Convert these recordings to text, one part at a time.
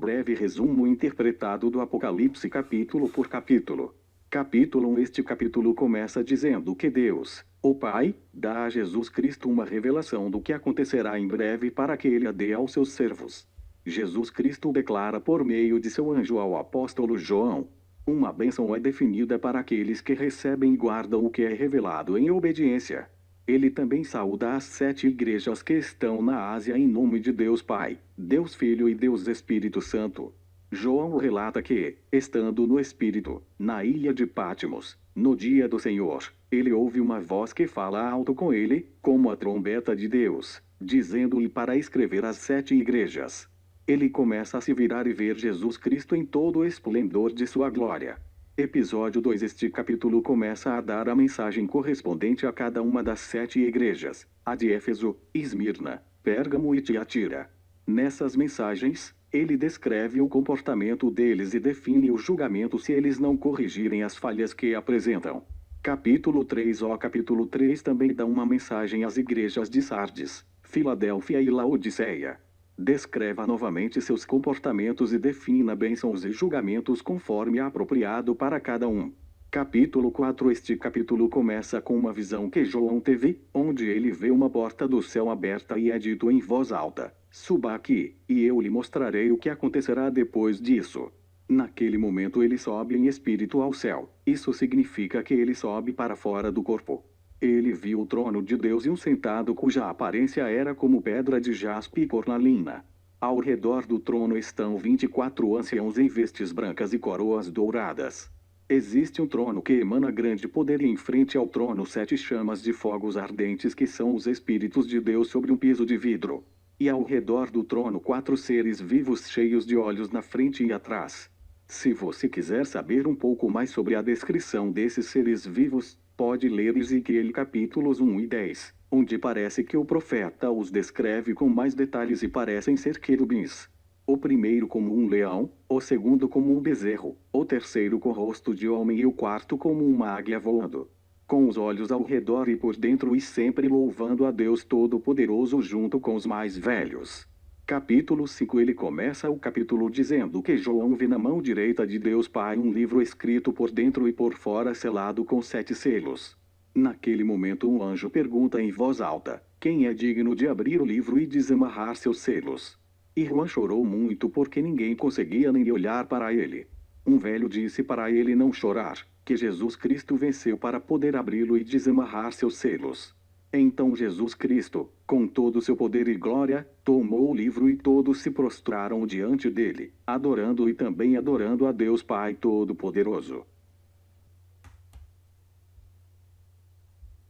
breve resumo interpretado do Apocalipse capítulo por capítulo. Capítulo 1. Este capítulo começa dizendo que Deus, o Pai, dá a Jesus Cristo uma revelação do que acontecerá em breve para que ele a dê aos seus servos. Jesus Cristo declara por meio de seu anjo ao apóstolo João: uma bênção é definida para aqueles que recebem e guardam o que é revelado em obediência. Ele também saúda as 7 igrejas que estão na Ásia em nome de Deus Pai, Deus Filho e Deus Espírito Santo. João relata que, estando no Espírito, na ilha de Patmos, no dia do Senhor, ele ouve uma voz que fala alto com ele, como a trombeta de Deus, dizendo-lhe para escrever às 7 igrejas. Ele começa a se virar e ver Jesus Cristo em todo o esplendor de sua glória. Episódio 2. Este capítulo começa a dar a mensagem correspondente a cada uma das 7 igrejas, a de Éfeso, Esmirna, Pérgamo e Tiatira. Nessas mensagens, ele descreve o comportamento deles e define o julgamento se eles não corrigirem as falhas que apresentam. Capítulo 3. O capítulo 3 também dá uma mensagem às igrejas de Sardes, Filadélfia e Laodiceia. Descreva novamente seus comportamentos e defina bênçãos e julgamentos conforme apropriado para cada um. Capítulo 4. Este capítulo começa com uma visão que João teve, onde ele vê uma porta do céu aberta e é dito em voz alta: suba aqui, e eu lhe mostrarei o que acontecerá depois disso. Naquele momento ele sobe em espírito ao céu. Isso significa que ele sobe para fora do corpo. Ele viu o trono de Deus e um sentado cuja aparência era como pedra de jaspe e cornalina. Ao redor do trono estão 24 anciãos em vestes brancas e coroas douradas. Existe um trono que emana grande poder e em frente ao trono 7 chamas de fogos ardentes que são os Espíritos de Deus sobre um piso de vidro. E ao redor do trono 4 seres vivos cheios de olhos na frente e atrás. Se você quiser saber um pouco mais sobre a descrição desses seres vivos, pode ler Ezequiel capítulos 1 e 10, onde parece que o profeta os descreve com mais detalhes e parecem ser querubins. O primeiro como um leão, o segundo como um bezerro, o terceiro com rosto de homem e o quarto como uma águia voando. Com os olhos ao redor e por dentro e sempre louvando a Deus Todo-Poderoso junto com os mais velhos. Capítulo 5. Ele começa o capítulo dizendo que João vê na mão direita de Deus Pai um livro escrito por dentro e por fora selado com 7 selos. Naquele momento um anjo pergunta em voz alta: quem é digno de abrir o livro e desamarrar seus selos? E João chorou muito porque ninguém conseguia nem olhar para ele. Um velho disse para ele não chorar, que Jesus Cristo venceu para poder abri-lo e desamarrar seus selos. Então Jesus Cristo, com todo o seu poder e glória, tomou o livro e todos se prostraram diante dele, adorando e também adorando a Deus Pai Todo-Poderoso.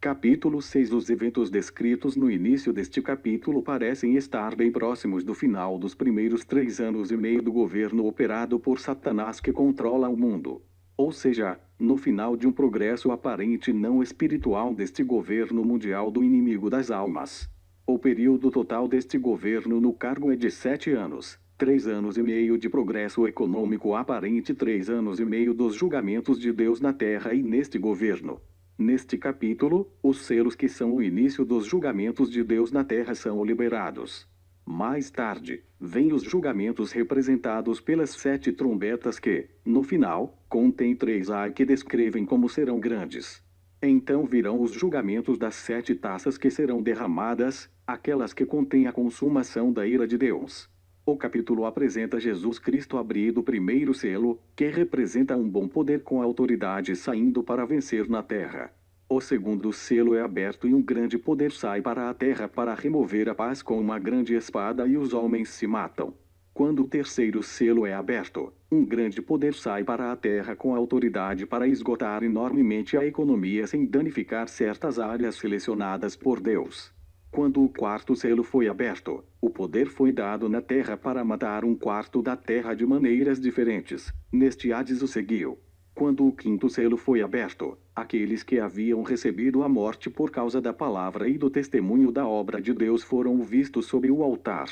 Capítulo 6. Os eventos descritos no início deste capítulo parecem estar bem próximos do final dos primeiros 3 anos e meio do governo operado por Satanás que controla o mundo. Ou seja, no final de um progresso aparente não espiritual deste governo mundial do inimigo das almas. O período total deste governo no cargo é de 7 anos, 3 anos e meio de progresso econômico aparente, 3 anos e meio dos julgamentos de Deus na terra e neste governo. Neste capítulo, os selos que são o início dos julgamentos de Deus na terra são liberados. Mais tarde, vêm os julgamentos representados pelas 7 trombetas que, no final, contêm 3 ai que descrevem como serão grandes. Então virão os julgamentos das 7 taças que serão derramadas, aquelas que contêm a consumação da ira de Deus. O capítulo apresenta Jesus Cristo abrindo o primeiro selo, que representa um bom poder com autoridade saindo para vencer na terra. O segundo selo é aberto e um grande poder sai para a terra para remover a paz com uma grande espada e os homens se matam. Quando o terceiro selo é aberto, um grande poder sai para a terra com autoridade para esgotar enormemente a economia sem danificar certas áreas selecionadas por Deus. Quando o quarto selo foi aberto, o poder foi dado na terra para matar um quarto da terra de maneiras diferentes. Neste Hades o seguiu. Quando o quinto selo foi aberto, aqueles que haviam recebido a morte por causa da palavra e do testemunho da obra de Deus foram vistos sob o altar.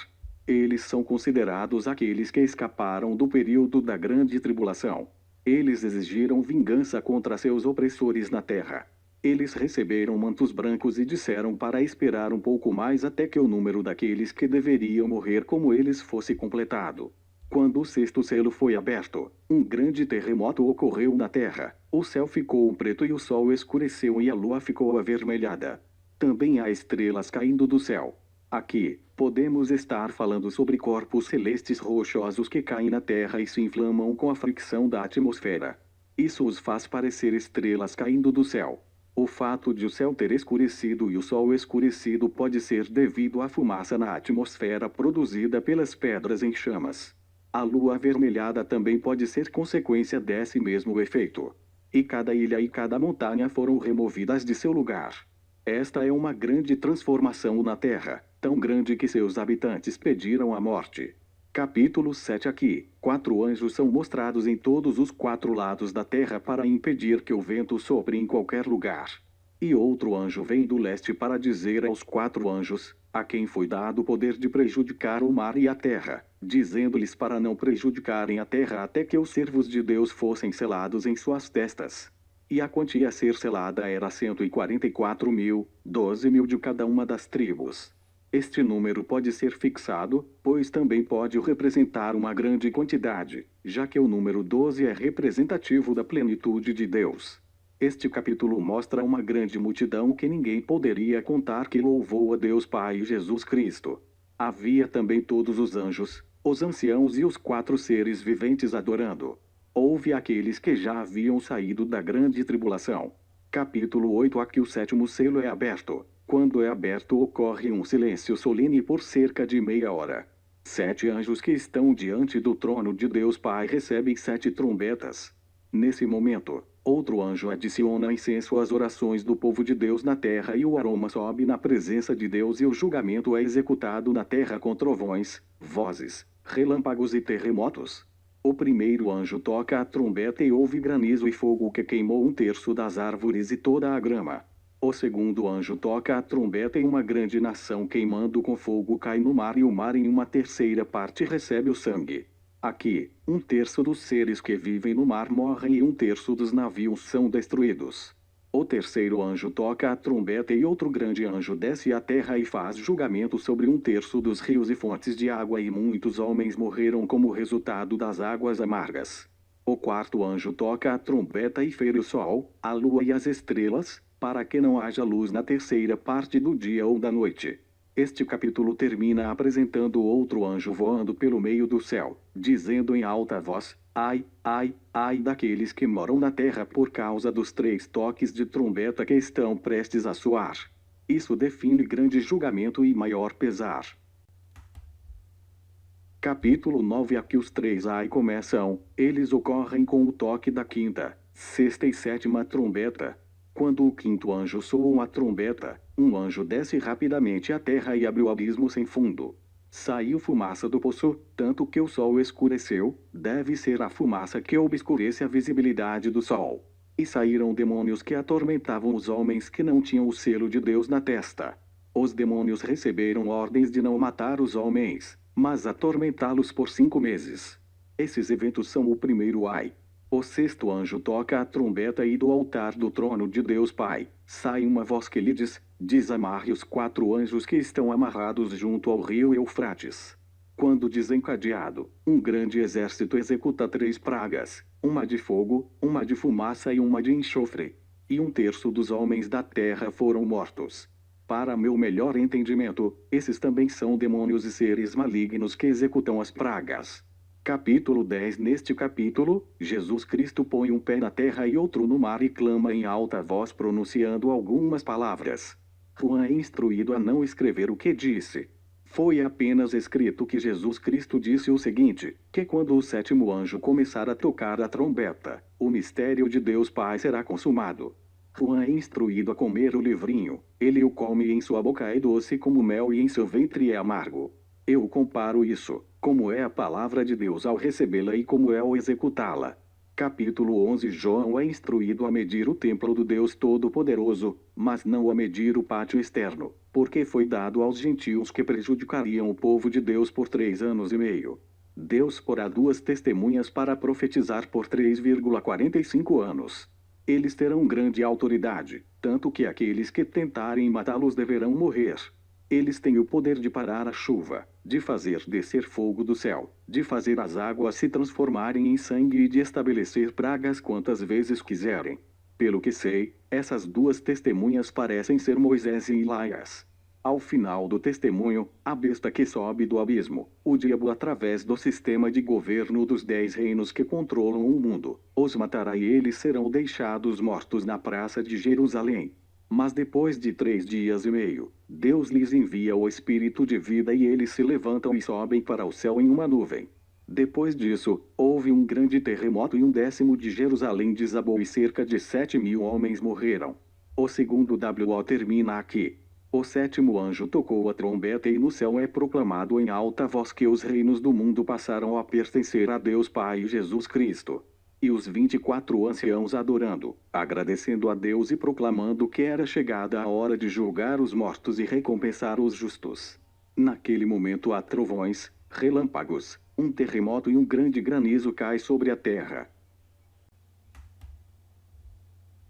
Eles são considerados aqueles que escaparam do período da grande tribulação. Eles exigiram vingança contra seus opressores na terra. Eles receberam mantos brancos e disseram para esperar um pouco mais até que o número daqueles que deveriam morrer como eles fosse completado. Quando o sexto selo foi aberto, um grande terremoto ocorreu na terra. O céu ficou preto e o sol escureceu e a lua ficou avermelhada. Também há estrelas caindo do céu. Aqui, podemos estar falando sobre corpos celestes rochosos que caem na terra e se inflamam com a fricção da atmosfera. Isso os faz parecer estrelas caindo do céu. O fato de o céu ter escurecido e o sol escurecido pode ser devido à fumaça na atmosfera produzida pelas pedras em chamas. A lua avermelhada também pode ser consequência desse mesmo efeito. E cada ilha e cada montanha foram removidas de seu lugar. Esta é uma grande transformação na Terra, tão grande que seus habitantes pediram a morte. Capítulo 7. Aqui, 4 anjos são mostrados em todos os 4 lados da terra para impedir que o vento sopre em qualquer lugar. E outro anjo vem do leste para dizer aos 4 anjos, a quem foi dado o poder de prejudicar o mar e a terra, dizendo-lhes para não prejudicarem a terra até que os servos de Deus fossem selados em suas testas. E a quantia a ser selada era 144.000, 12.000 de cada uma das tribos. Este número pode ser fixado, pois também pode representar uma grande quantidade, já que o número 12 é representativo da plenitude de Deus. Este capítulo mostra uma grande multidão que ninguém poderia contar que louvou a Deus Pai e Jesus Cristo. Havia também todos os anjos, os anciãos e os 4 seres viventes adorando. Houve aqueles que já haviam saído da grande tribulação. Capítulo 8. Aqui o 7º selo é aberto. Quando é aberto ocorre um silêncio solene por cerca de meia hora. 7 anjos que estão diante do trono de Deus Pai recebem 7 trombetas. Nesse momento, outro anjo adiciona incenso às orações do povo de Deus na terra e o aroma sobe na presença de Deus e o julgamento é executado na terra com trovões, vozes, relâmpagos e terremotos. O primeiro anjo toca a trombeta e houve granizo e fogo que queimou 1/3 das árvores e toda a grama. O segundo anjo toca a trombeta e uma grande nação queimando com fogo cai no mar e o mar em 1/3 parte recebe o sangue. Aqui, 1/3 dos seres que vivem no mar morrem e 1/3 dos navios são destruídos. O terceiro anjo toca a trombeta e outro grande anjo desce à terra e faz julgamento sobre 1/3 dos rios e fontes de água e muitos homens morreram como resultado das águas amargas. O quarto anjo toca a trombeta e fere o sol, a lua e as estrelas, para que não haja luz na terceira parte do dia ou da noite. Este capítulo termina apresentando outro anjo voando pelo meio do céu, dizendo em alta voz, ai, ai, ai daqueles que moram na terra por causa dos 3 toques de trombeta que estão prestes a soar. Isso define grande julgamento e maior pesar. Capítulo 9. Aqui os 3 ai começam, eles ocorrem com o toque da 5ª, 6ª e 7ª trombeta. Quando o 5º anjo soa a trombeta, um anjo desce rapidamente à terra e abre o abismo sem fundo. Saiu fumaça do poço, tanto que o sol escureceu, deve ser a fumaça que obscurece a visibilidade do sol. E saíram demônios que atormentavam os homens que não tinham o selo de Deus na testa. Os demônios receberam ordens de não matar os homens, mas atormentá-los por 5 meses. Esses eventos são o primeiro ai. O 6º anjo toca a trombeta e do altar do trono de Deus Pai sai uma voz que lhe diz, desamarre os 4 anjos que estão amarrados junto ao rio Eufrates. Quando desencadeado, um grande exército executa 3 pragas, uma de fogo, uma de fumaça e uma de enxofre. E 1/3 dos homens da terra foram mortos. Para meu melhor entendimento, esses também são demônios e seres malignos que executam as pragas. Capítulo 10. Neste capítulo, Jesus Cristo põe um pé na terra e outro no mar e clama em alta voz pronunciando algumas palavras. João é instruído a não escrever o que disse. Foi apenas escrito que Jesus Cristo disse o seguinte, que quando o 7º anjo começar a tocar a trombeta, o mistério de Deus Pai será consumado. João é instruído a comer o livrinho, ele o come e em sua boca é doce como mel e em seu ventre é amargo. Eu comparo isso, como é a palavra de Deus ao recebê-la e como é ao executá-la. Capítulo 11. João é instruído a medir o templo do Deus Todo-Poderoso, mas não a medir o pátio externo, porque foi dado aos gentios que prejudicariam o povo de Deus por 3 anos e meio. Deus porá 2 testemunhas para profetizar por 3,45 anos. Eles terão grande autoridade, tanto que aqueles que tentarem matá-los deverão morrer. Eles têm o poder de parar a chuva, de fazer descer fogo do céu, de fazer as águas se transformarem em sangue e de estabelecer pragas quantas vezes quiserem. Pelo que sei, essas duas testemunhas parecem ser Moisés e Elias. Ao final do testemunho, a besta que sobe do abismo, o diabo através do sistema de governo dos 10 reinos que controlam o mundo, os matará e eles serão deixados mortos na praça de Jerusalém. Mas depois de 3 dias e meio, Deus lhes envia o Espírito de vida e eles se levantam e sobem para o céu em uma nuvem. Depois disso, houve um grande terremoto e 1/10 de Jerusalém desabou e cerca de 7.000 homens morreram. O segundo WO termina aqui. O sétimo anjo tocou a trombeta e no céu é proclamado em alta voz que os reinos do mundo passaram a pertencer a Deus Pai e Jesus Cristo. E os 24 anciãos adorando, agradecendo a Deus e proclamando que era chegada a hora de julgar os mortos e recompensar os justos. Naquele momento há trovões, relâmpagos, um terremoto e um grande granizo cai sobre a terra.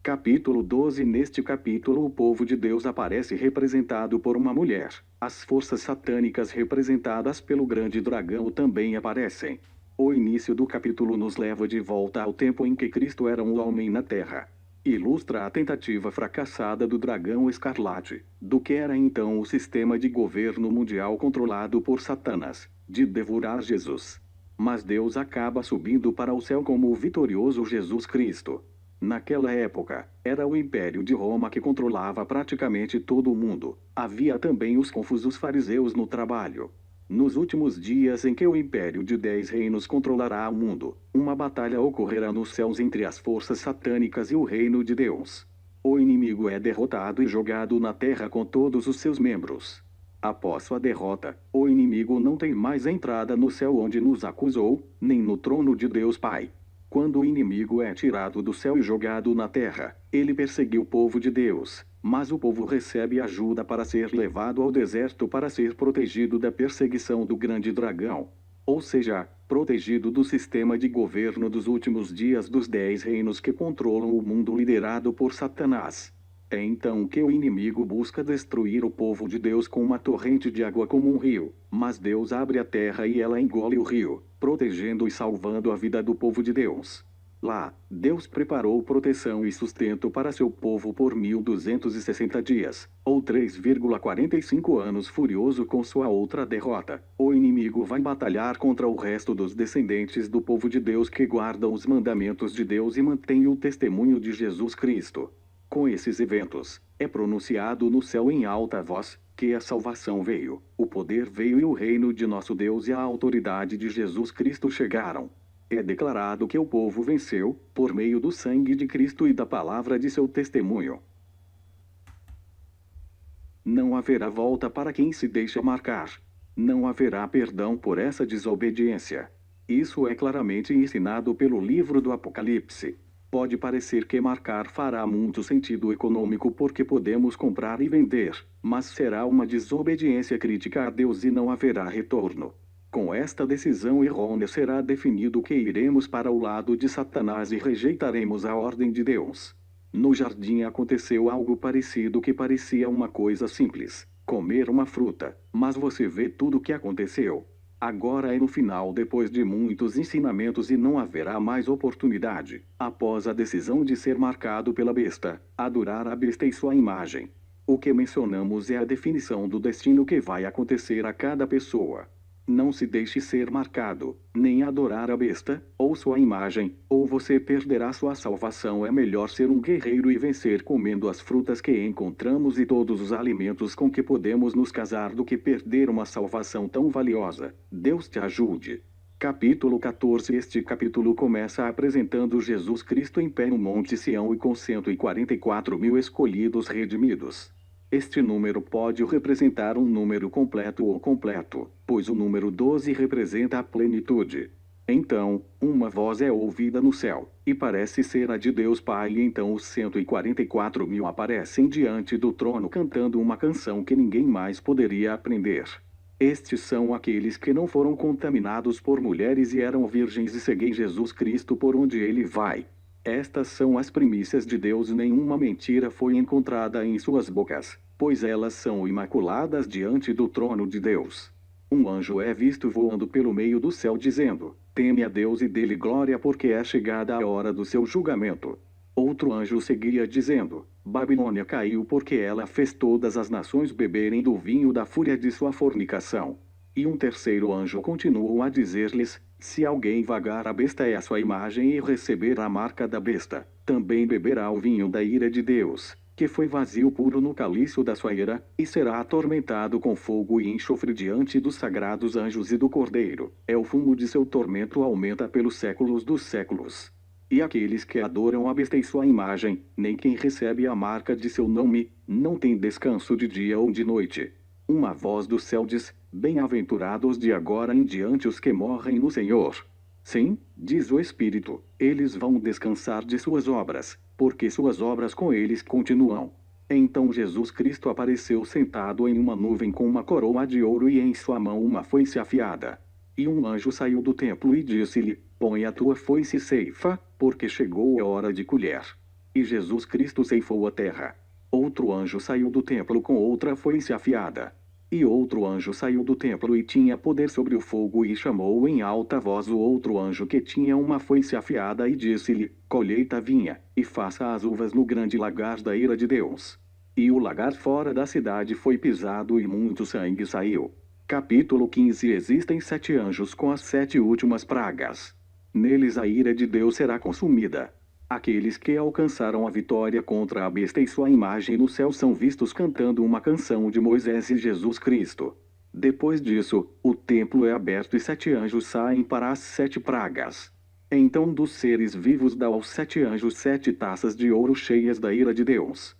Capítulo 12. Neste capítulo o povo de Deus aparece representado por uma mulher. As forças satânicas representadas pelo grande dragão também aparecem. O início do capítulo nos leva de volta ao tempo em que Cristo era um homem na terra. Ilustra a tentativa fracassada do dragão escarlate, do que era então o sistema de governo mundial controlado por Satanás, de devorar Jesus. Mas Deus acaba subindo para o céu como o vitorioso Jesus Cristo. Naquela época, era o Império de Roma que controlava praticamente todo o mundo. Havia também os confusos fariseus no trabalho. Nos últimos dias em que o Império de 10 reinos controlará o mundo, uma batalha ocorrerá nos céus entre as forças satânicas e o reino de Deus. O inimigo é derrotado e jogado na terra com todos os seus membros. Após sua derrota, o inimigo não tem mais entrada no céu onde nos acusou, nem no trono de Deus Pai. Quando o inimigo é tirado do céu e jogado na terra, ele perseguiu o povo de Deus, mas o povo recebe ajuda para ser levado ao deserto para ser protegido da perseguição do grande dragão. Ou seja, protegido do sistema de governo dos últimos dias dos 10 reinos que controlam o mundo liderado por Satanás. É então que o inimigo busca destruir o povo de Deus com uma torrente de água como um rio, mas Deus abre a terra e ela engole o rio, protegendo e salvando a vida do povo de Deus. Lá, Deus preparou proteção e sustento para seu povo por 1260 dias, ou 3,45 anos furioso com sua outra derrota. O inimigo vai batalhar contra o resto dos descendentes do povo de Deus que guardam os mandamentos de Deus e mantêm o testemunho de Jesus Cristo. Com esses eventos, é pronunciado no céu em alta voz, que a salvação veio, o poder veio e o reino de nosso Deus e a autoridade de Jesus Cristo chegaram. É declarado que o povo venceu, por meio do sangue de Cristo e da palavra de seu testemunho. Não haverá volta para quem se deixa marcar. Não haverá perdão por essa desobediência. Isso é claramente ensinado pelo livro do Apocalipse. Pode parecer que marcar fará muito sentido econômico porque podemos comprar e vender, mas será uma desobediência crítica a Deus e não haverá retorno. Com esta decisão errônea será definido que iremos para o lado de Satanás e rejeitaremos a ordem de Deus. No jardim aconteceu algo parecido que parecia uma coisa simples, comer uma fruta, mas você vê tudo o que aconteceu. Agora é no final depois de muitos ensinamentos e não haverá mais oportunidade, após a decisão de ser marcado pela besta, adorar a besta e sua imagem. O que mencionamos é a definição do destino que vai acontecer a cada pessoa. Não se deixe ser marcado, nem adorar a besta, ou sua imagem, ou você perderá sua salvação. É melhor ser um guerreiro e vencer comendo as frutas que encontramos e todos os alimentos com que podemos nos casar do que perder uma salvação tão valiosa. Deus te ajude. Capítulo 14. Este capítulo começa apresentando Jesus Cristo em pé no Monte Sião e com 144.000 escolhidos redimidos. Este número pode representar um número completo ou completo, pois o número 12 representa a plenitude. Então, uma voz é ouvida no céu, e parece ser a de Deus Pai, e então os 144.000 aparecem diante do trono cantando uma canção que ninguém mais poderia aprender. Estes são aqueles que não foram contaminados por mulheres e eram virgens e seguem Jesus Cristo por onde ele vai. Estas são as primícias de Deus, nenhuma mentira foi encontrada em suas bocas. pois elas são imaculadas diante do trono de Deus. Um anjo é visto voando pelo meio do céu dizendo: teme a Deus e dê-lhe glória, porque é chegada a hora do seu julgamento. Outro anjo seguia dizendo: Babilônia caiu, porque ela fez todas as nações beberem do vinho da fúria de sua fornicação. E um terceiro anjo continuou a dizer-lhes: se alguém vagar a besta e a sua imagem e receber a marca da besta, também beberá o vinho da ira de Deus, que foi vazio puro no cálice da sua ira, e será atormentado com fogo e enxofre diante dos sagrados anjos e do Cordeiro. É o fumo de seu tormento aumenta pelos séculos dos séculos. E aqueles que adoram a besta e sua imagem, nem quem recebe a marca de seu nome, não tem descanso de dia ou de noite. Uma voz do céu diz: bem-aventurados de agora em diante os que morrem no Senhor. Sim, diz o Espírito, eles vão descansar de suas obras, porque suas obras com eles continuam. Então Jesus Cristo apareceu sentado em uma nuvem com uma coroa de ouro e em sua mão uma foice afiada. E um anjo saiu do templo e disse-lhe: põe a tua foice e ceifa, porque chegou a hora de colher. E Jesus Cristo ceifou a terra. Outro anjo saiu do templo com outra foice afiada. E outro anjo saiu do templo e tinha poder sobre o fogo e chamou em alta voz o outro anjo que tinha uma foice afiada e disse-lhe: colheita a vinha, e faça as uvas no grande lagar da ira de Deus. E o lagar fora da cidade foi pisado e muito sangue saiu. Capítulo 15. Existem 7 anjos com as 7 últimas pragas. Neles a ira de Deus será consumida. Aqueles que alcançaram a vitória contra a besta e sua imagem no céu são vistos cantando uma canção de Moisés e Jesus Cristo. Depois disso, o templo é aberto e 7 anjos saem para as 7 pragas. Então dos seres vivos dá aos 7 anjos 7 taças de ouro cheias da ira de Deus.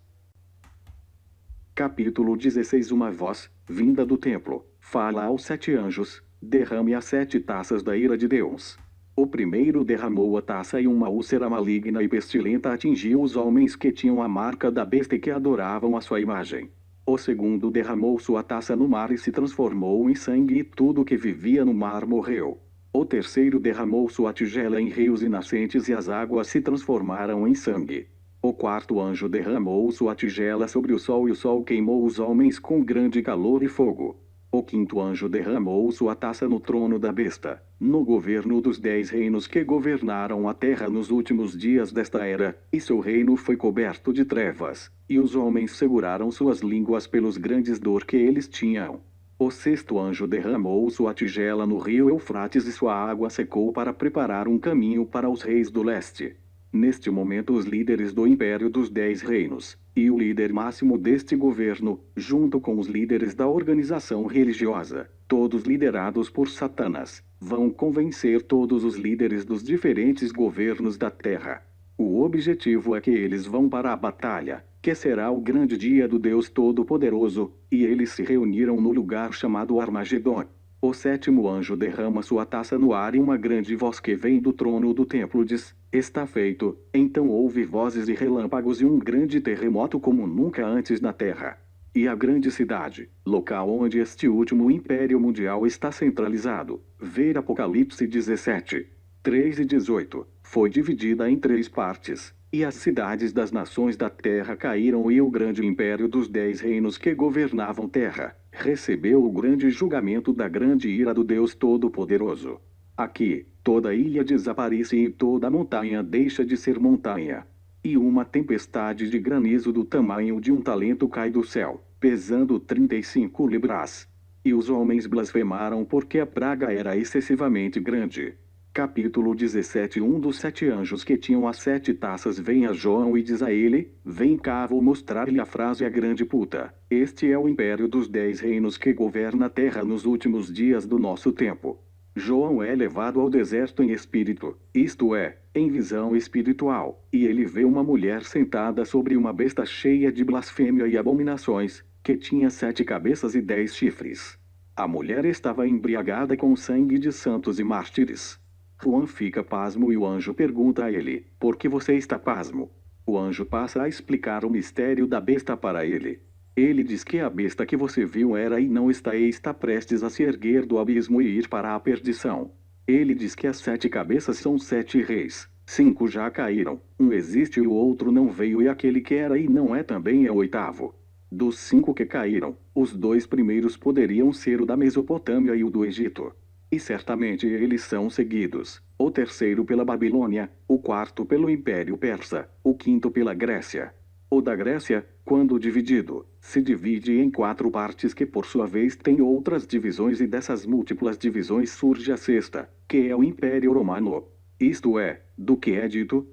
Capítulo 16. Uma voz, vinda do templo, fala aos 7 anjos: derrame as 7 taças da ira de Deus. O primeiro derramou a taça e uma úlcera maligna e pestilenta atingiu os homens que tinham a marca da besta e que adoravam a sua imagem. O segundo derramou sua taça no mar e se transformou em sangue, e tudo que vivia no mar morreu. O terceiro derramou sua tigela em rios e nascentes e as águas se transformaram em sangue. O quarto anjo derramou sua tigela sobre o sol e o sol queimou os homens com grande calor e fogo. O quinto anjo derramou sua taça no trono da besta, no governo dos 10 reinos que governaram a terra nos últimos dias desta era, e seu reino foi coberto de trevas, e os homens seguraram suas línguas pelos grandes dor que eles tinham. O sexto anjo derramou sua tigela no rio Eufrates e sua água secou para preparar um caminho para os reis do leste. Neste momento os líderes do império dos 10 reinos, e o líder máximo deste governo, junto com os líderes da organização religiosa, todos liderados por Satanás, vão convencer todos os líderes dos diferentes governos da terra. O objetivo é que eles vão para a batalha, que será o grande dia do Deus Todo-Poderoso, e eles se reuniram no lugar chamado Armagedon. O sétimo anjo derrama sua taça no ar e uma grande voz que vem do trono do templo diz: está feito. Então houve vozes e relâmpagos e um grande terremoto como nunca antes na terra. E a grande cidade, local onde este último império mundial está centralizado, ver Apocalipse 17, 3 e 18, foi dividida em 3 partes. E as cidades das nações da terra caíram e o grande império dos 10 reinos que governavam terra recebeu o grande julgamento da grande ira do Deus Todo-Poderoso. Aqui, toda ilha desaparece e toda montanha deixa de ser montanha. E uma tempestade de granizo do tamanho de um talento cai do céu, pesando 35 libras. E os homens blasfemaram porque a praga era excessivamente grande. Capítulo 17. Um dos 7 anjos que tinham as 7 taças vem a João e diz a ele: vem cá, vou mostrar-lhe a frase a grande puta. Este é o império dos 10 reinos que governa a terra nos últimos dias do nosso tempo. João é levado ao deserto em espírito, isto é, em visão espiritual, e ele vê uma mulher sentada sobre uma besta cheia de blasfêmia e abominações, que tinha 7 cabeças e 10 chifres. A mulher estava embriagada com o sangue de santos e mártires. João fica pasmo e o anjo pergunta a ele: por que você está pasmo? O anjo passa a explicar o mistério da besta para ele. Ele diz que a besta que você viu era e não está e está prestes a se erguer do abismo e ir para a perdição. Ele diz que as 7 cabeças são 7 reis. 5 já caíram, um existe e o outro não veio, e aquele que era e não é também é o 8º. Dos 5 que caíram, os 2 primeiros poderiam ser o da Mesopotâmia e o do Egito. E certamente eles são seguidos: o terceiro pela Babilônia, o quarto pelo Império Persa, o quinto pela Grécia. O da Grécia, quando dividido, se divide em 4 partes que por sua vez têm outras divisões, e dessas múltiplas divisões surge a sexta, que é o Império Romano. Isto é, do que é dito,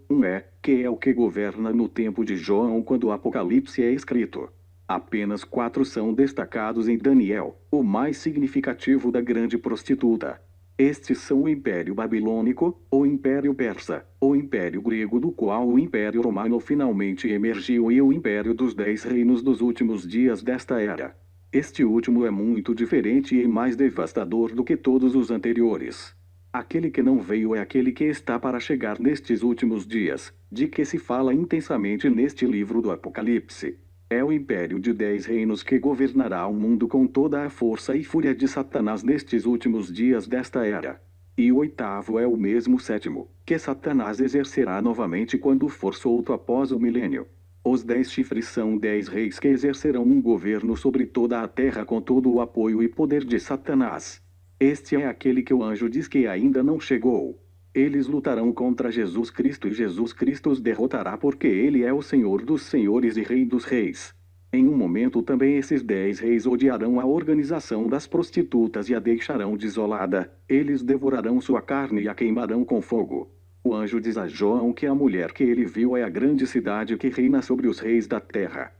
que é o que governa no tempo de João quando o Apocalipse é escrito. Apenas 4 são destacados em Daniel, o mais significativo da grande prostituta. Estes são o Império Babilônico, o Império Persa, o Império Grego, do qual o Império Romano finalmente emergiu, e o Império dos 10 reinos dos últimos dias desta era. Este último é muito diferente e mais devastador do que todos os anteriores. Aquele que não veio é aquele que está para chegar nestes últimos dias, de que se fala intensamente neste livro do Apocalipse. É o império de 10 reinos que governará o mundo com toda a força e fúria de Satanás nestes últimos dias desta era. E o oitavo é o mesmo sétimo, que Satanás exercerá novamente quando for solto após o milênio. Os 10 chifres são 10 reis que exercerão um governo sobre toda a terra com todo o apoio e poder de Satanás. Este é aquele que o anjo diz que ainda não chegou. Eles lutarão contra Jesus Cristo e Jesus Cristo os derrotará, porque ele é o Senhor dos senhores e Rei dos reis. Em um momento também esses 10 reis odiarão a organização das prostitutas e a deixarão desolada. Eles devorarão sua carne e a queimarão com fogo. O anjo diz a João que a mulher que ele viu é a grande cidade que reina sobre os reis da terra.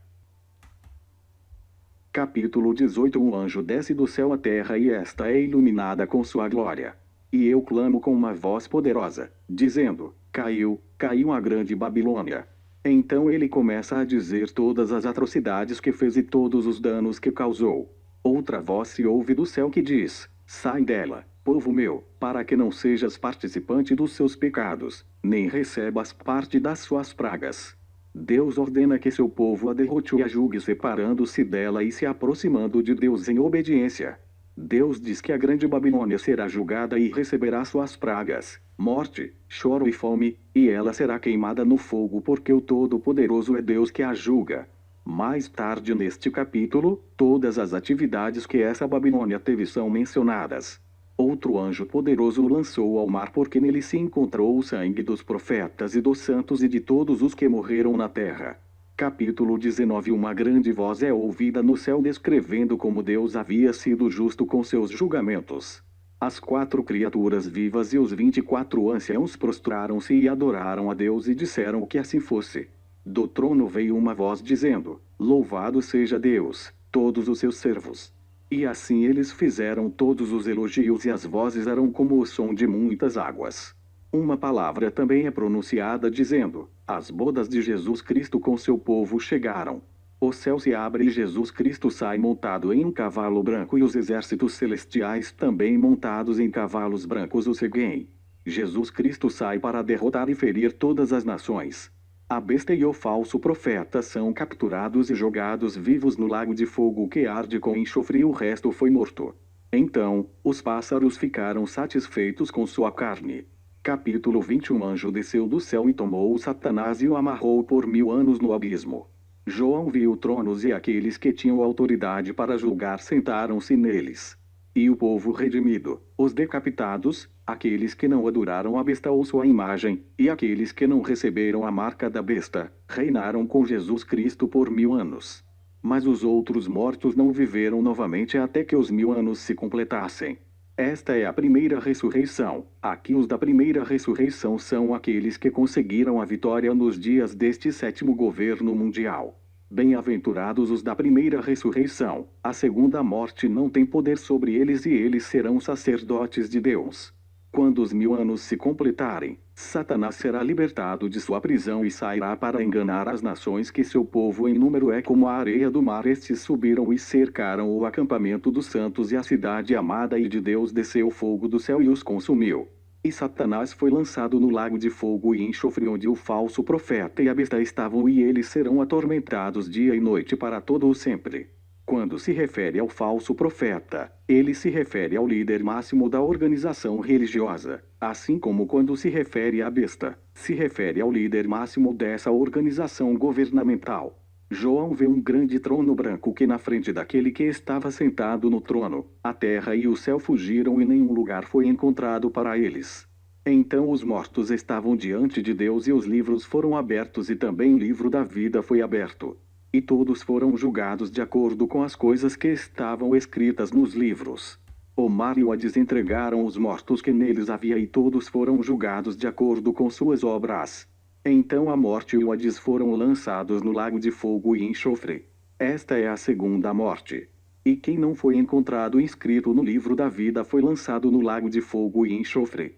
Capítulo 18. Um anjo desce do céu à terra, e esta é iluminada com sua glória. E eu clamo com uma voz poderosa, dizendo: caiu, caiu a grande Babilônia. Então ele começa a dizer todas as atrocidades que fez e todos os danos que causou. Outra voz se ouve do céu que diz: sai dela, povo meu, para que não sejas participante dos seus pecados, nem recebas parte das suas pragas. Deus ordena que seu povo a derrote e a julgue, separando-se dela e se aproximando de Deus em obediência. Deus diz que a grande Babilônia será julgada e receberá suas pragas, morte, choro e fome, e ela será queimada no fogo, porque o Todo-Poderoso é Deus que a julga. Mais tarde neste capítulo, todas as atividades que essa Babilônia teve são mencionadas. Outro anjo poderoso o lançou ao mar, porque nele se encontrou o sangue dos profetas e dos santos e de todos os que morreram na terra. Capítulo 19. Uma grande voz é ouvida no céu descrevendo como Deus havia sido justo com seus julgamentos. As 4 criaturas vivas e os 24 anciãos prostraram-se e adoraram a Deus e disseram que assim fosse. Do trono veio uma voz dizendo: louvado seja Deus, todos os seus servos. E assim eles fizeram todos os elogios, e as vozes eram como o som de muitas águas. Uma palavra também é pronunciada dizendo: as bodas de Jesus Cristo com seu povo chegaram. O céu se abre e Jesus Cristo sai montado em um cavalo branco, e os exércitos celestiais também montados em cavalos brancos o seguem. Jesus Cristo sai para derrotar e ferir todas as nações. A besta e o falso profeta são capturados e jogados vivos no lago de fogo que arde com enxofre, e o resto foi morto. Então, os pássaros ficaram satisfeitos com sua carne. Capítulo 20. Um anjo desceu do céu e tomou Satanás e o amarrou por 1000 anos no abismo. João viu tronos, e aqueles que tinham autoridade para julgar sentaram-se neles. E o povo redimido, os decapitados, aqueles que não adoraram a besta ou sua imagem, e aqueles que não receberam a marca da besta, reinaram com Jesus Cristo por 1000 anos. Mas os outros mortos não viveram novamente até que os 1000 anos se completassem. Esta é a primeira ressurreição. Aqui os da primeira ressurreição são aqueles que conseguiram a vitória nos dias deste 7º governo mundial. Bem-aventurados os da primeira ressurreição. A segunda morte não tem poder sobre eles, e eles serão sacerdotes de Deus. Quando os 1000 anos se completarem, Satanás será libertado de sua prisão e sairá para enganar as nações, que seu povo em número é como a areia do mar. Estes subiram e cercaram o acampamento dos santos e a cidade amada, e de Deus desceu fogo do céu e os consumiu. E Satanás foi lançado no lago de fogo e enxofre, onde o falso profeta e a besta estavam, e eles serão atormentados dia e noite para todo o sempre. Quando se refere ao falso profeta, ele se refere ao líder máximo da organização religiosa, assim como quando se refere à besta, se refere ao líder máximo dessa organização governamental. João vê um grande trono branco que na frente daquele que estava sentado no trono, a terra e o céu fugiram e nenhum lugar foi encontrado para eles. Então os mortos estavam diante de Deus e os livros foram abertos e também o livro da vida foi aberto. E todos foram julgados de acordo com as coisas que estavam escritas nos livros. O mar e o Hades entregaram os mortos que neles havia e todos foram julgados de acordo com suas obras. Então a morte e o Hades foram lançados no lago de fogo e enxofre. Esta é a segunda morte. E quem não foi encontrado inscrito no livro da vida foi lançado no lago de fogo e enxofre.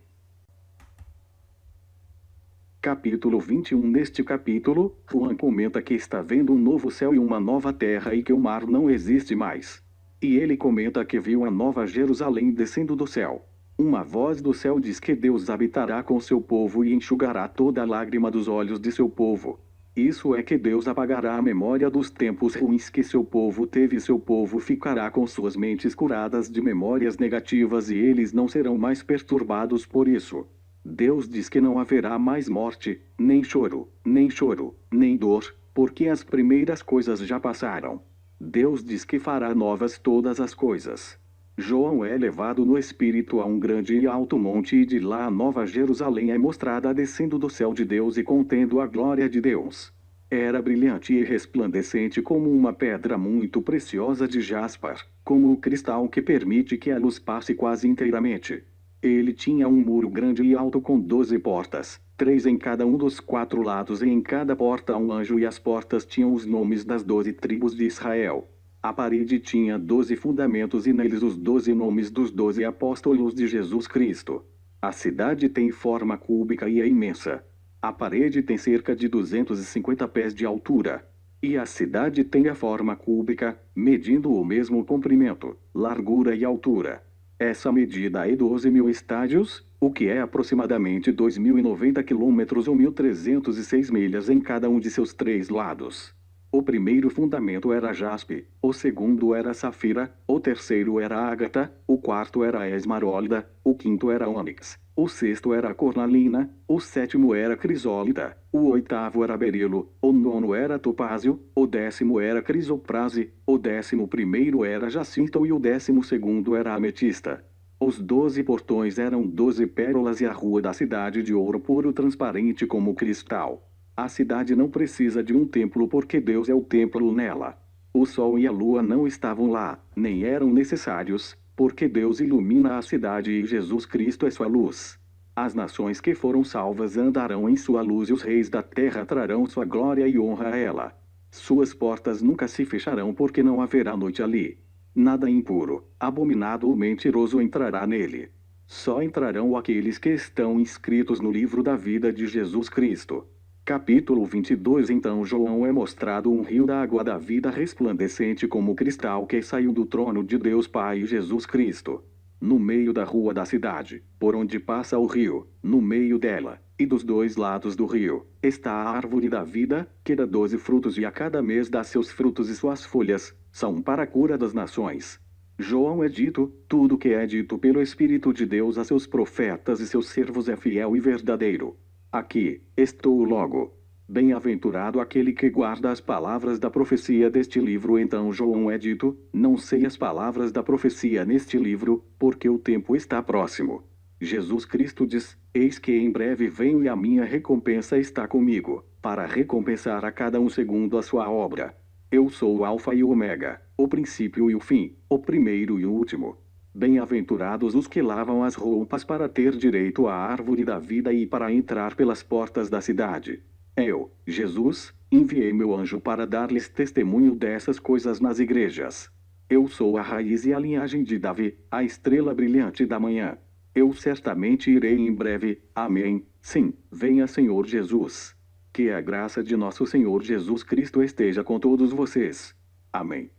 Capítulo 21. Neste capítulo, Juan comenta que está vendo um novo céu e uma nova terra e que o mar não existe mais. E ele comenta que viu a nova Jerusalém descendo do céu. Uma voz do céu diz que Deus habitará com seu povo e enxugará toda a lágrima dos olhos de seu povo. Isso é que Deus apagará a memória dos tempos ruins que seu povo teve e seu povo ficará com suas mentes curadas de memórias negativas e eles não serão mais perturbados por isso. Deus diz que não haverá mais morte, nem choro, nem dor, porque as primeiras coisas já passaram. Deus diz que fará novas todas as coisas. João é levado no Espírito a um grande e alto monte e de lá a nova Jerusalém é mostrada descendo do céu de Deus e contendo a glória de Deus. Era brilhante e resplandecente como uma pedra muito preciosa de jaspar, como o cristal que permite que a luz passe quase inteiramente. Ele tinha um muro grande e alto com 12 portas, 3 em cada um dos 4 lados e em cada porta um anjo e as portas tinham os nomes das 12 tribos de Israel. A parede tinha 12 fundamentos e neles os 12 nomes dos 12 apóstolos de Jesus Cristo. A cidade tem forma cúbica e é imensa. A parede tem cerca de 250 pés de altura. E a cidade tem a forma cúbica, medindo o mesmo comprimento, largura e altura. Essa medida é 12.000 estádios, o que é aproximadamente 2.090 quilômetros ou 1.306 milhas em cada um de seus 3 lados. O primeiro fundamento era jaspe, o segundo era safira, o terceiro era ágata, o quarto era esmeralda, o quinto era ônix, o sexto era cornalina, o sétimo era crisólita, o oitavo era berilo, o nono era topázio, o 10º era crisoprase, o 11º era jacinto e o 12º era ametista. Os 12 portões eram 12 pérolas e a rua da cidade de ouro puro transparente como cristal. A cidade não precisa de um templo porque Deus é o templo nela. O sol e a lua não estavam lá, nem eram necessários, porque Deus ilumina a cidade e Jesus Cristo é sua luz. As nações que foram salvas andarão em sua luz e os reis da terra trarão sua glória e honra a ela. Suas portas nunca se fecharão porque não haverá noite ali. Nada impuro, abominado ou mentiroso entrará nele. Só entrarão aqueles que estão inscritos no livro da vida de Jesus Cristo. Capítulo 22. Então João é mostrado um rio da água da vida resplandecente como cristal que saiu do trono de Deus Pai e Jesus Cristo. No meio da rua da cidade, por onde passa o rio, no meio dela, e dos 2 lados do rio, está a árvore da vida, que dá 12 frutos e a cada mês dá seus frutos e suas folhas, são para a cura das nações. João é dito, tudo que é dito pelo Espírito de Deus a seus profetas e seus servos é fiel e verdadeiro. Aqui, estou logo. Bem-aventurado aquele que guarda as palavras da profecia deste livro. Então João é dito, não sei as palavras da profecia neste livro, porque o tempo está próximo. Jesus Cristo diz, eis que em breve venho e a minha recompensa está comigo, para recompensar a cada um segundo a sua obra. Eu sou o Alfa e o Ômega, o princípio e o fim, o primeiro e o último. Bem-aventurados os que lavam as roupas para ter direito à árvore da vida e para entrar pelas portas da cidade. Eu, Jesus, enviei meu anjo para dar-lhes testemunho dessas coisas nas igrejas. Eu sou a raiz e a linhagem de Davi, a estrela brilhante da manhã. Eu certamente irei em breve. Amém. Sim, venha Senhor Jesus. Que a graça de nosso Senhor Jesus Cristo esteja com todos vocês. Amém.